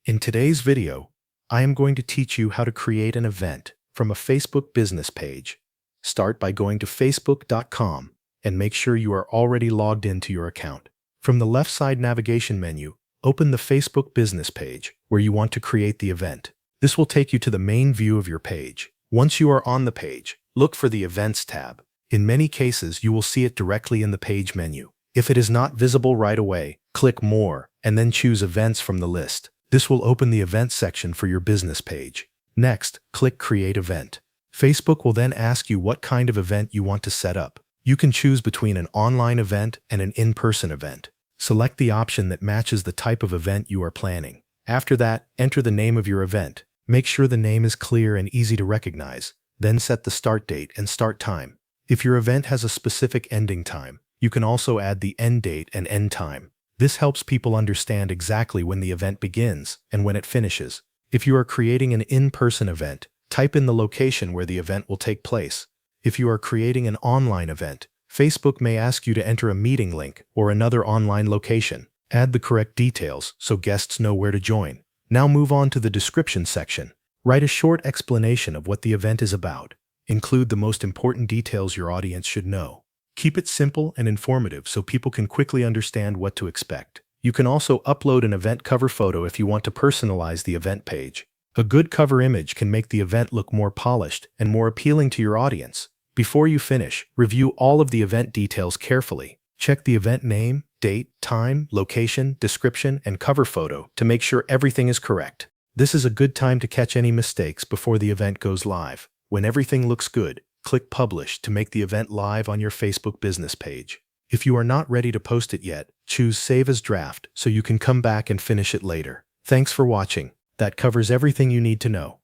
In today's video, I am going to teach you how to create an event from a Facebook business page. Start by going to facebook.com and make sure you are already logged into your account. From the left side navigation menu, open the Facebook business page where you want to create the event. This will take you to the main view of your page. Once you are on the page, look for the Events tab. In many cases, you will see it directly in the page menu. If it is not visible right away, click More and then choose Events from the list. This will open the Events section for your business page. Next, click Create Event. Facebook will then ask you what kind of event you want to set up. You can choose between an online event and an in-person event. Select the option that matches the type of event you are planning. After that, enter the name of your event. Make sure the name is clear and easy to recognize. Then set the start date and start time. If your event has a specific ending time, you can also add the end date and end time. This helps people understand exactly when the event begins and when it finishes. If you are creating an in-person event, type in the location where the event will take place. If you are creating an online event, Facebook may ask you to enter a meeting link or another online location. Add the correct details so guests know where to join. Now move on to the description section. Write a short explanation of what the event is about. Include the most important details your audience should know. Keep it simple and informative so people can quickly understand what to expect. You can also upload an event cover photo if you want to personalize the event page. A good cover image can make the event look more polished and more appealing to your audience. Before you finish, review all of the event details carefully. Check the event name, date, time, location, description, and cover photo to make sure everything is correct. This is a good time to catch any mistakes before the event goes live. When everything looks good, click Publish to make the event live on your Facebook business page. If you are not ready to post it yet, choose Save as Draft so you can come back and finish it later. Thanks for watching. That covers everything you need to know.